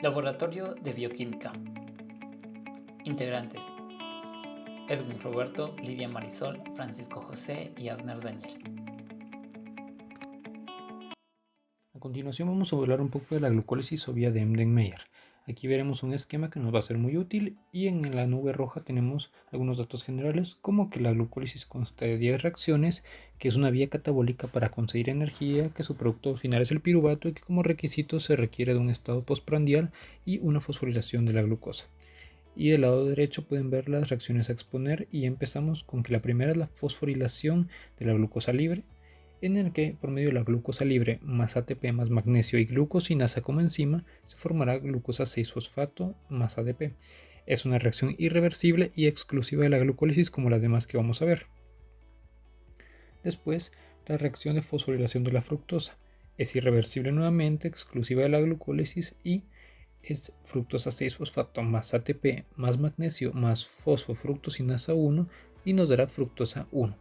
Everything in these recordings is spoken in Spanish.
Laboratorio de Bioquímica. Integrantes: Edwin Roberto, Lidia Marisol, Francisco José y Agner Daniel. A continuación vamos a hablar un poco de la glucólisis o vía de Embden-Meyer. Aquí veremos un esquema que nos va a ser muy útil y en la nube roja tenemos algunos datos generales como que la glucólisis consta de 10 reacciones, que es una vía catabólica para conseguir energía, que su producto final es el piruvato y que como requisito se requiere de un estado postprandial y una fosforilación de la glucosa. Y del lado derecho pueden ver las reacciones a exponer y empezamos con que la primera es la fosforilación de la glucosa libre, en el que por medio de la glucosa libre más ATP más magnesio y glucosinasa como enzima se formará glucosa 6-fosfato más ADP. Es una reacción irreversible y exclusiva de la glucólisis como las demás que vamos a ver. Después, la reacción de fosforilación de la fructosa es irreversible nuevamente, exclusiva de la glucólisis y es fructosa 6-fosfato más ATP más magnesio más fosfofructosinasa 1 y nos dará fructosa 1.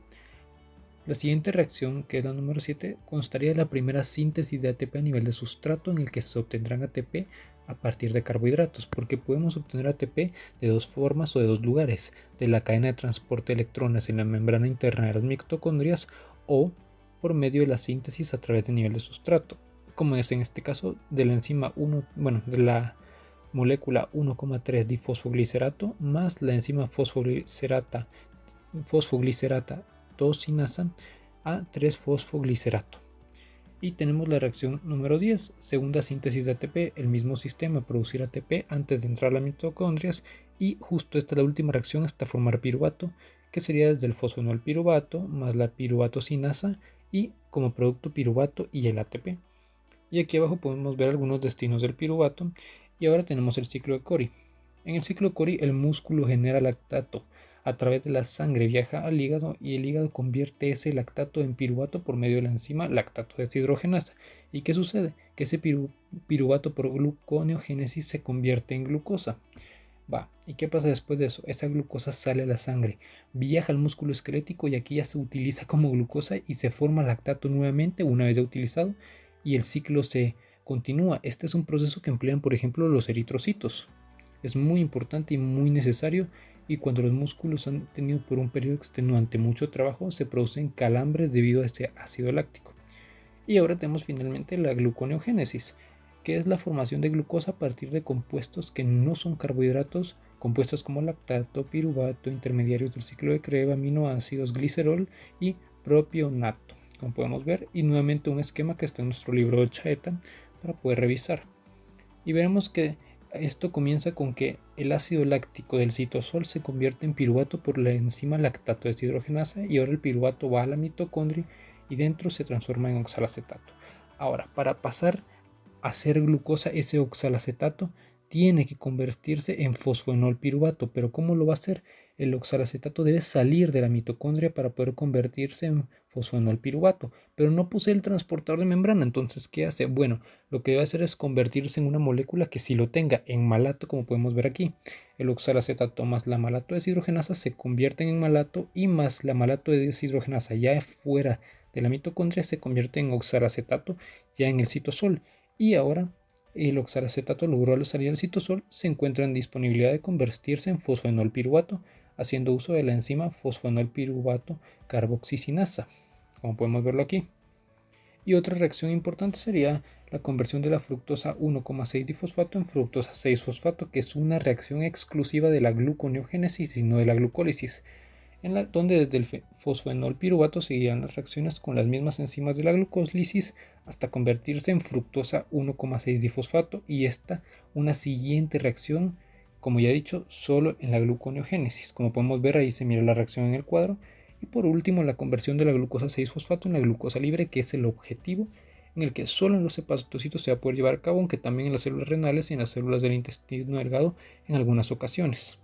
La siguiente reacción, que es la número 7, constaría de la primera síntesis de ATP a nivel de sustrato en el que se obtendrán ATP a partir de carbohidratos, porque podemos obtener ATP de dos formas o de dos lugares, de la cadena de transporte de electrones en la membrana interna de las mitocondrias o por medio de la síntesis a través de nivel de sustrato, como es en este caso de la enzima 1, de la molécula 1,3 difosfoglicerato más la enzima fosfoglicerata tosinasa a 3-fosfoglicerato. Y tenemos la reacción número 10, segunda síntesis de ATP, el mismo sistema, producir ATP antes de entrar a las mitocondrias, y justo esta es la última reacción hasta formar piruvato, que sería desde el fosfonol piruvato más la piruvatosinasa y como producto piruvato y el ATP. Y aquí abajo podemos ver algunos destinos del piruvato, y ahora tenemos el ciclo de Cori. En el ciclo de Cori el músculo genera lactato, a través de la sangre viaja al hígado y el hígado convierte ese lactato en piruvato por medio de la enzima lactato deshidrogenasa. ¿Y qué sucede? Que ese piruvato por gluconeogénesis se convierte en glucosa. ¿Y qué pasa después de eso? Esa glucosa sale a la sangre, viaja al músculo esquelético y aquí ya se utiliza como glucosa y se forma lactato nuevamente una vez ya utilizado y el ciclo se continúa. Este es un proceso que emplean, por ejemplo, los eritrocitos. Es muy importante y muy necesario, y cuando los músculos han tenido por un periodo extenuante mucho trabajo, se producen calambres debido a este ácido láctico. Y ahora tenemos finalmente la gluconeogénesis, que es la formación de glucosa a partir de compuestos que no son carbohidratos, compuestos como lactato, piruvato, intermediarios del ciclo de Krebs, aminoácidos, glicerol y propionato, como podemos ver, y nuevamente un esquema que está en nuestro libro de Chaeta para poder revisar. Y veremos que esto comienza con que el ácido láctico del citosol se convierte en piruvato por la enzima lactato deshidrogenasa y ahora el piruvato va a la mitocondria y dentro se transforma en oxalacetato. Ahora, para pasar a ser glucosa, ese oxalacetato tiene que convertirse en fosfoenol piruvato, pero ¿cómo lo va a hacer? El oxalacetato debe salir de la mitocondria para poder convertirse en fosfoenol piruvato, pero no posee el transportador de membrana, entonces ¿qué hace? Bueno, lo que debe hacer es convertirse en una molécula que sí lo tenga, en malato, como podemos ver aquí. El oxalacetato más la malato deshidrogenasa se convierten en malato y más la malato deshidrogenasa ya fuera de la mitocondria se convierte en oxalacetato ya en el citosol. Y ahora el oxalacetato logró salir del citosol, se encuentra en disponibilidad de convertirse en fosfoenol piruvato, haciendo uso de la enzima fosfoenol piruvato carboxisinasa, como podemos verlo aquí. Y otra reacción importante sería la conversión de la fructosa 1,6 difosfato en fructosa 6-fosfato, que es una reacción exclusiva de la gluconeogénesis y no de la glucólisis, donde desde el fosfoenol piruvato seguirán las reacciones con las mismas enzimas de la glucólisis hasta convertirse en fructosa 1,6 difosfato y esta una siguiente reacción, como ya he dicho, solo en la gluconeogénesis. Como podemos ver ahí se mira la reacción en el cuadro. Y por último la conversión de la glucosa 6-fosfato en la glucosa libre, que es el objetivo en el que solo en los hepatocitos se va a poder llevar a cabo, aunque también en las células renales y en las células del intestino delgado en algunas ocasiones.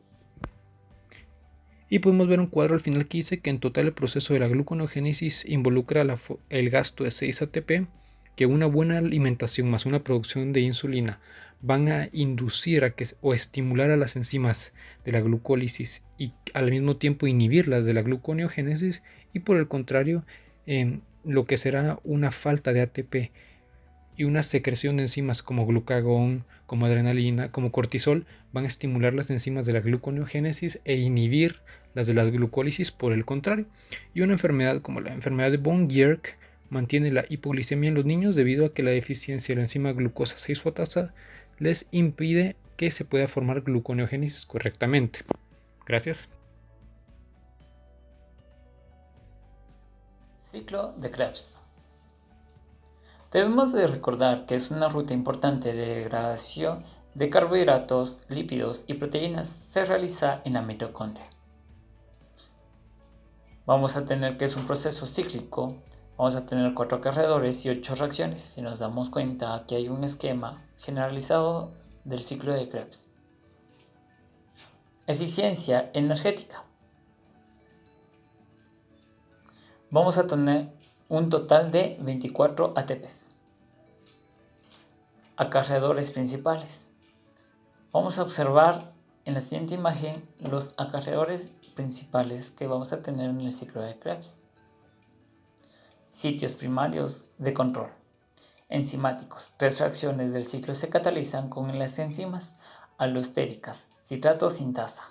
Y podemos ver un cuadro al final que dice que en total el proceso de la gluconeogénesis involucra el gasto de 6 ATP, que una buena alimentación más una producción de insulina van a inducir o estimular a las enzimas de la glucólisis y al mismo tiempo inhibirlas de la gluconeogénesis, y por el contrario lo que será una falta de ATP y una secreción de enzimas como glucagón, como adrenalina, como cortisol van a estimular las enzimas de la gluconeogénesis e inhibir las de la glucólisis por el contrario. Y una enfermedad como la enfermedad de von Gierke mantiene la hipoglicemia en los niños debido a que la deficiencia de la enzima glucosa 6-fosfatasa les impide que se pueda formar gluconeogénesis correctamente. Gracias. Ciclo de Krebs. Debemos de recordar que es una ruta importante de degradación de carbohidratos, lípidos y proteínas se realiza en la mitocondria. Vamos a tener que es un proceso cíclico, vamos a tener 4 acarreadores y 8 reacciones. Si nos damos cuenta, aquí hay un esquema generalizado del ciclo de Krebs. Eficiencia energética. Vamos a tener un total de 24 ATPs. Acarreadores principales. Vamos a observar en la siguiente imagen los acarreadores principales que vamos a tener en el ciclo de Krebs. Sitios primarios de control. Enzimáticos. 3 reacciones del ciclo se catalizan con las enzimas alostéricas, citrato sintasa.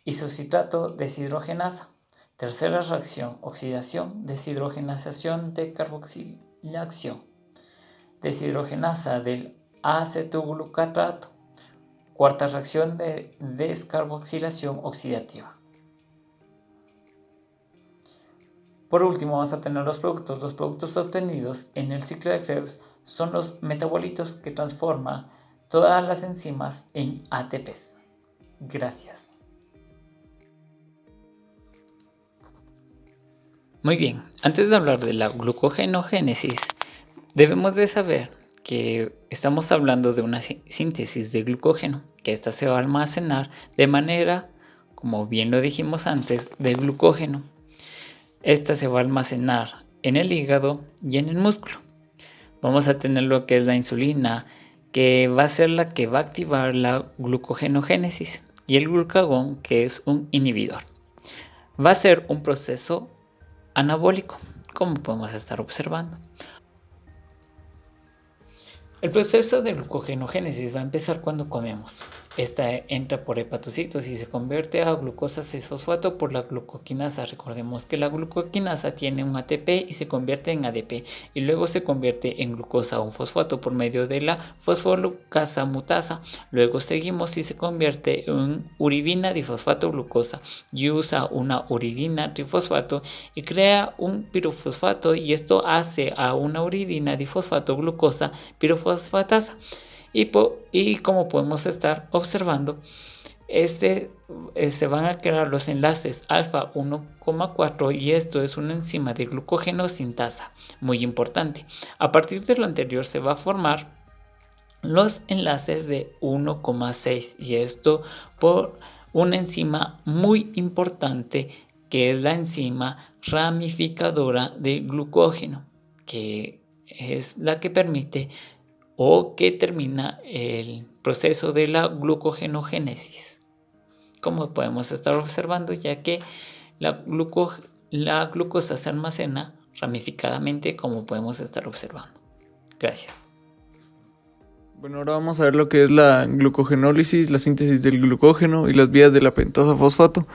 Isocitrato deshidrogenasa. Tercera reacción, oxidación, deshidrogenasación de carboxilación. Deshidrogenasa del acetoglucarato. Cuarta reacción de descarboxilación oxidativa. Por último vamos a tener los productos. Los productos obtenidos en el ciclo de Krebs son los metabolitos que transforman todas las enzimas en ATPs. Gracias. Muy bien, antes de hablar de la glucogenogénesis, debemos de saber que estamos hablando de una síntesis de glucógeno, que ésta se va a almacenar de manera, como bien lo dijimos antes, de glucógeno. Esta se va a almacenar en el hígado y en el músculo. Vamos a tener lo que es la insulina, que va a ser la que va a activar la glucogenogénesis, y el glucagón, que es un inhibidor. Va a ser un proceso anabólico, como podemos estar observando. El proceso de glucogenogénesis va a empezar cuando comemos. Esta entra por hepatocitos y se convierte a glucosa 6-fosfato por la glucoquinasa. Recordemos que la glucoquinasa tiene un ATP y se convierte en ADP, y luego se convierte en glucosa 1-fosfato por medio de la fosfolupasa mutasa. Luego seguimos y se convierte en uridina difosfato glucosa y usa una uridina trifosfato y crea un pirofosfato, y esto hace a una uridina difosfato glucosa pirofosfatasa. Y como podemos estar observando, se van a crear los enlaces alfa 1,4, y esto es una enzima de glucógeno sintasa muy importante. A partir de lo anterior se va a formar los enlaces de 1,6, y esto por una enzima muy importante que es la enzima ramificadora de glucógeno, que es la que permite o que termina el proceso de la glucogenogénesis, como podemos estar observando, ya que la glucosa se almacena ramificadamente, como podemos estar observando. Gracias. Bueno, ahora vamos a ver lo que es la glucogenólisis, la síntesis del glucógeno y las vías de la pentosa fosfato.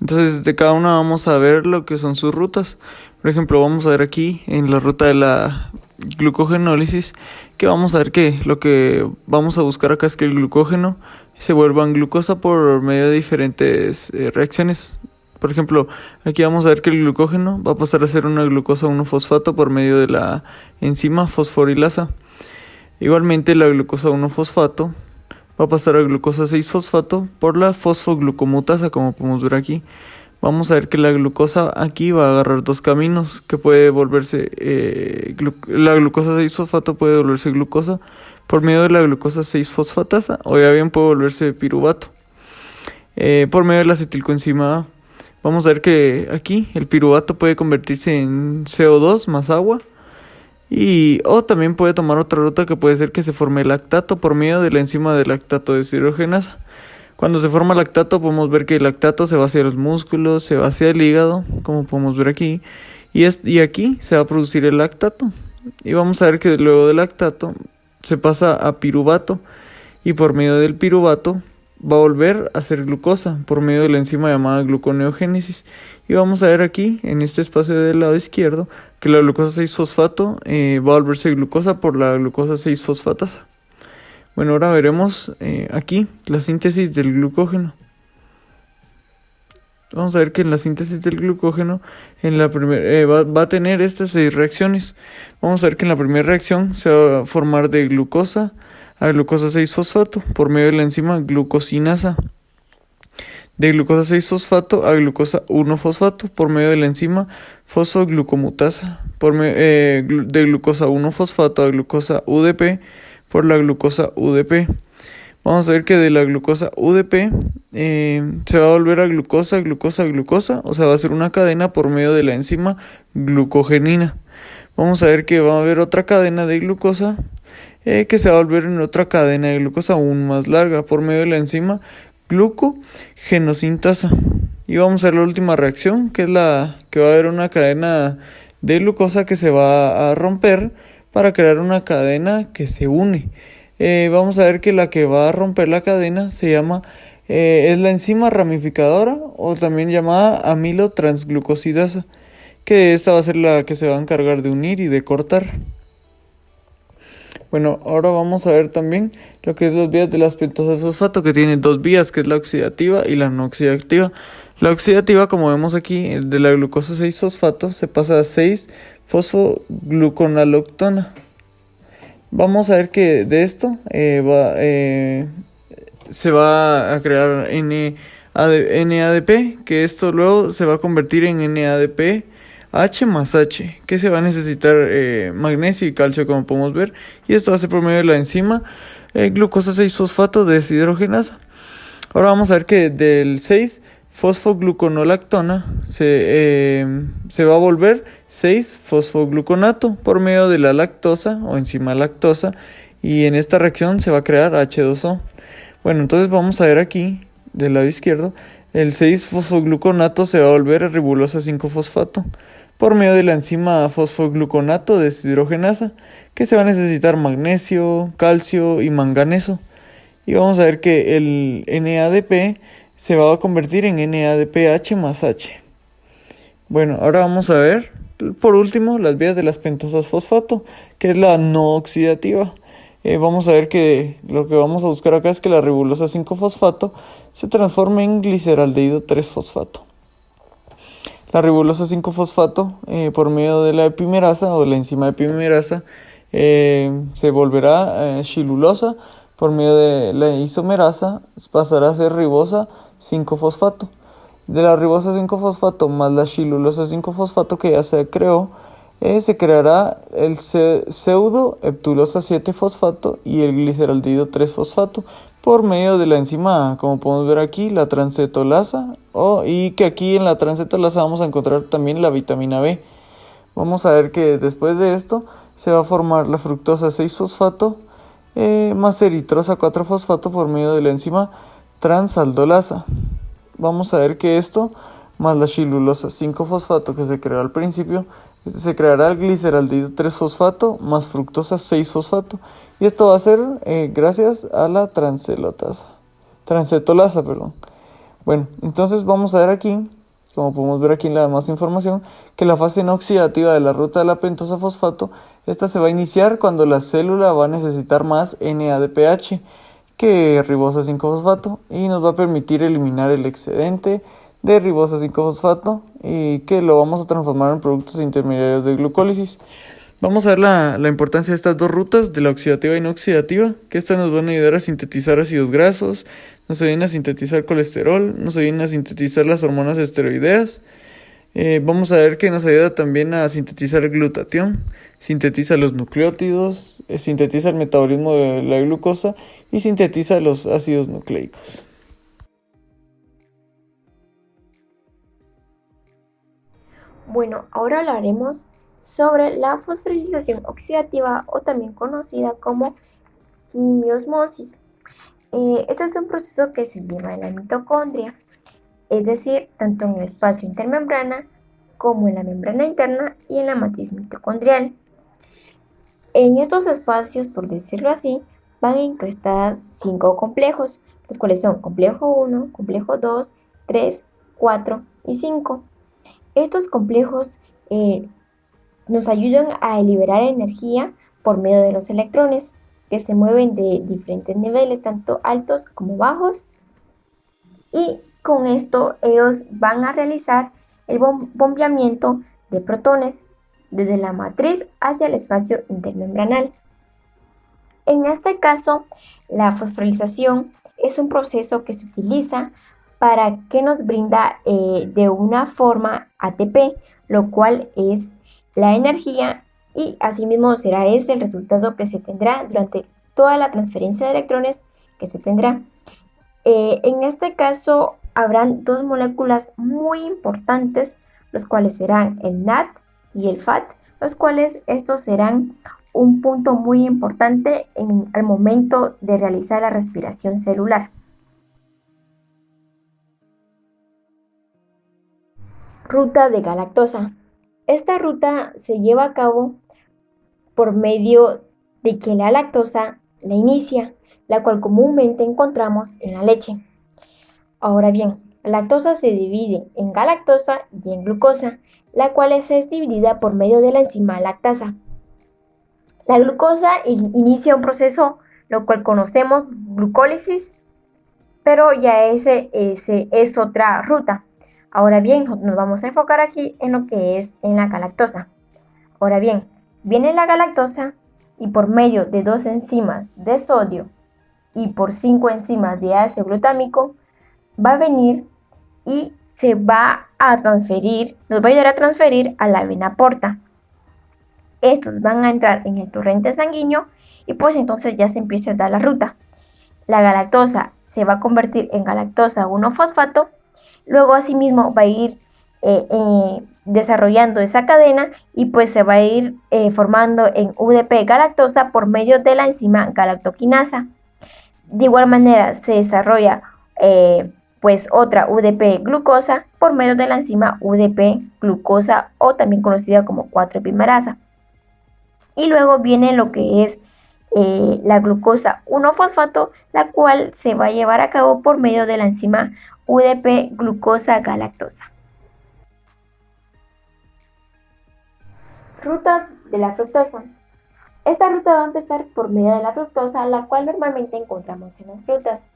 Entonces, de cada una vamos a ver lo que son sus rutas. Por ejemplo, vamos a ver aquí en la ruta de la glucogenólisis que vamos a ver que lo que vamos a buscar acá es que el glucógeno se vuelva en glucosa por medio de diferentes reacciones. Por ejemplo, aquí vamos a ver que el glucógeno va a pasar a ser una glucosa 1-fosfato por medio de la enzima fosforilasa. Igualmente, la glucosa 1-fosfato va a pasar a glucosa 6-fosfato por la fosfoglucomutasa, como podemos ver aquí. Vamos a ver que la glucosa aquí va a agarrar dos caminos, que puede volverse, la glucosa 6-fosfato puede volverse glucosa por medio de la glucosa 6-fosfatasa, o ya bien puede volverse piruvato por medio de la acetilcoenzima A. Vamos a ver que aquí el piruvato puede convertirse en CO2 más agua, o también puede tomar otra ruta que puede ser que se forme lactato por medio de la enzima de lactato deshidrogenasa. Cuando se forma lactato podemos ver que el lactato se va hacia los músculos, se va hacia el hígado, como podemos ver aquí, y aquí se va a producir el lactato. Y vamos a ver que luego del lactato se pasa a piruvato y por medio del piruvato va a volver a ser glucosa por medio de la enzima llamada gluconeogénesis. Y vamos a ver aquí en este espacio del lado izquierdo que la glucosa 6-fosfato va a volverse glucosa por la glucosa 6-fosfatasa. Bueno, ahora veremos aquí la síntesis del glucógeno. Vamos a ver que en la síntesis del glucógeno en la va a tener estas 6 reacciones. Vamos a ver que en la primera reacción se va a formar de glucosa a glucosa 6-fosfato por medio de la enzima glucosinasa. De glucosa 6-fosfato a glucosa 1-fosfato por medio de la enzima fosfoglucomutasa. De glucosa 1-fosfato a glucosa UDP por la glucosa UDP. Vamos a ver que de la glucosa UDP se va a volver a glucosa, o sea, va a ser una cadena por medio de la enzima glucogenina. Vamos a ver que va a haber otra cadena de glucosa que se va a volver en otra cadena de glucosa aún más larga por medio de la enzima glucogenosintasa. Y vamos a ver la última reacción, que es la que va a haber una cadena de glucosa que se va a romper para crear una cadena que se une. Vamos a ver que la que va a romper la cadena se llama, es la enzima ramificadora o también llamada amilotransglucosidasa, que esta va a ser la que se va a encargar de unir y de cortar. Bueno, ahora vamos a ver también lo que es las vías de las pentosas fosfato, que tiene 2 vías, que es la oxidativa y la no oxidativa. La oxidativa, como vemos aquí, de la glucosa 6-fosfato se pasa a 6-fosfogluconaloctona. Vamos a ver que de esto se va a crear NADP, que esto luego se va a convertir en NADP H más H, que se va a necesitar magnesio y calcio, como podemos ver, y esto va a ser por medio de la enzima glucosa 6-fosfato deshidrogenasa. Ahora vamos a ver que del 6-fosfogluconolactona se va a volver 6-fosfogluconato por medio de la lactosa o enzima lactosa, y en esta reacción se va a crear H2O. Bueno, entonces vamos a ver aquí del lado izquierdo, el 6-fosfogluconato se va a volver a ribulosa 5-fosfato por medio de la enzima fosfogluconato deshidrogenasa, que se va a necesitar magnesio, calcio y manganeso. Y vamos a ver que el NADP se va a convertir en NADPH más H. Bueno, ahora vamos a ver por último las vías de las pentosas fosfato, que es la no oxidativa. Vamos a ver que lo que vamos a buscar acá es que la ribulosa 5-fosfato se transforme en gliceraldehído 3-fosfato. La ribulosa 5-fosfato por medio de la epimerasa o de la enzima epimerasa se volverá shilulosa por medio de la isomerasa, pasará a ser ribosa 5-fosfato. De la ribosa 5-fosfato más la shilulosa 5-fosfato que ya se creó, se creará el pseudo heptulosa 7-fosfato y el gliceraldehído 3-fosfato por medio de la enzima, como podemos ver aquí, la transcetolasa, y que aquí en la transcetolasa vamos a encontrar también la vitamina B. Vamos a ver que después de esto se va a formar la fructosa 6-fosfato más eritrosa 4-fosfato por medio de la enzima transaldolasa. Vamos a ver que esto más la shilulosa 5-fosfato que se creó al principio, se creará el gliceraldehído 3-fosfato más fructosa 6-fosfato. Y esto va a ser gracias a la transcetolasa. Bueno, entonces vamos a ver aquí, como podemos ver aquí en la demás información, que la fase no oxidativa de la ruta de la pentosa fosfato, esta se va a iniciar cuando la célula va a necesitar más NADPH que ribosa 5-fosfato y nos va a permitir eliminar el excedente de ribosa 5-fosfato y que lo vamos a transformar en productos intermediarios de glucólisis. Vamos a ver la importancia de estas dos rutas, de la oxidativa y no oxidativa, que estas nos van a ayudar a sintetizar ácidos grasos, nos ayudan a sintetizar colesterol, nos ayudan a sintetizar las hormonas esteroideas. Vamos a ver que nos ayuda también a sintetizar el glutatión, sintetiza los nucleótidos, sintetiza el metabolismo de la glucosa y sintetiza los ácidos nucleicos. Bueno, ahora hablaremos sobre la fosforilación oxidativa o también conocida como quimiosmosis. Este es un proceso que se lleva en la mitocondria, es decir, tanto en el espacio intermembrana como en la membrana interna y en la matriz mitocondrial. En estos espacios, por decirlo así, van incrustadas 5 complejos, los cuales son complejo 1, complejo 2, 3, 4 y 5. Estos complejos nos ayudan a liberar energía por medio de los electrones, que se mueven de diferentes niveles, tanto altos como bajos, y con esto ellos van a realizar el bombeamiento de protones desde la matriz hacia el espacio intermembranal. En este caso, la fosforilización es un proceso que se utiliza para que nos brinda de una forma ATP, lo cual es la energía, y asimismo será ese el resultado que se tendrá durante toda la transferencia de electrones que se tendrá. En este caso habrán dos moléculas muy importantes, los cuales serán el NAD y el FAT, los cuales estos serán un punto muy importante en el momento de realizar la respiración celular. Ruta de galactosa. Esta ruta se lleva a cabo por medio de que la lactosa la inicia, la cual comúnmente encontramos en la leche. Ahora bien, la lactosa se divide en galactosa y en glucosa, la cual es dividida por medio de la enzima lactasa. La glucosa inicia un proceso, lo cual conocemos glucólisis, pero ya ese es otra ruta. Ahora bien, nos vamos a enfocar aquí en lo que es en la galactosa. Ahora bien, viene la galactosa y por medio de 2 enzimas de sodio y por 5 enzimas de ácido glutámico va a venir y se va a transferir, nos va a ayudar a transferir a la vena porta. Estos van a entrar en el torrente sanguíneo y pues entonces ya se empieza a dar la ruta. La galactosa se va a convertir en galactosa 1-fosfato, luego asimismo va a ir desarrollando esa cadena y pues se va a ir formando en UDP galactosa por medio de la enzima galactoquinasa. De igual manera se desarrolla pues otra UDP glucosa por medio de la enzima UDP glucosa, o también conocida como 4-epimerasa. Y luego viene lo que es la glucosa 1-fosfato, la cual se va a llevar a cabo por medio de la enzima UDP glucosa galactosa. Ruta de la fructosa. Esta ruta va a empezar por medio de la fructosa, la cual normalmente encontramos en las frutas.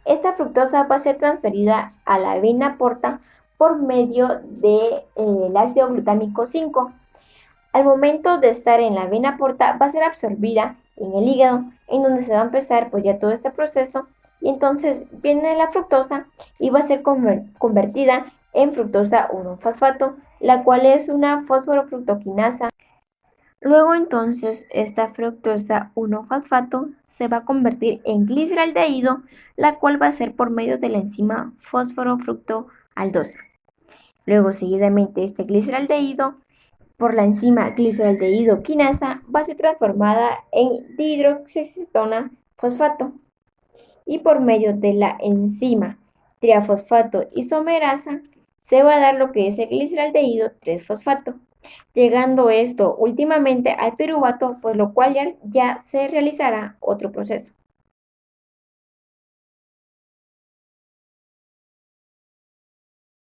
Esta fructosa va a ser transferida a la vena porta por medio del ácido glutámico 5. Al momento de estar en la vena porta va a ser absorbida en el hígado, en donde se va a empezar pues ya todo este proceso, y entonces viene la fructosa y va a ser convertida en fructosa 1-fosfato, la cual es una fosforofructoquinasa. Luego entonces esta fructosa 1-fosfato se va a convertir en gliceraldehído, la cual va a ser por medio de la enzima fosforofructoaldosa. Luego seguidamente este gliceraldehído por la enzima gliceraldehído quinasa va a ser transformada en dihidroxiacetona fosfato, y por medio de la enzima triafosfato isomerasa se va a dar lo que es el gliceraldehído 3-fosfato, llegando esto últimamente al piruvato, por lo cual ya se realizará otro proceso.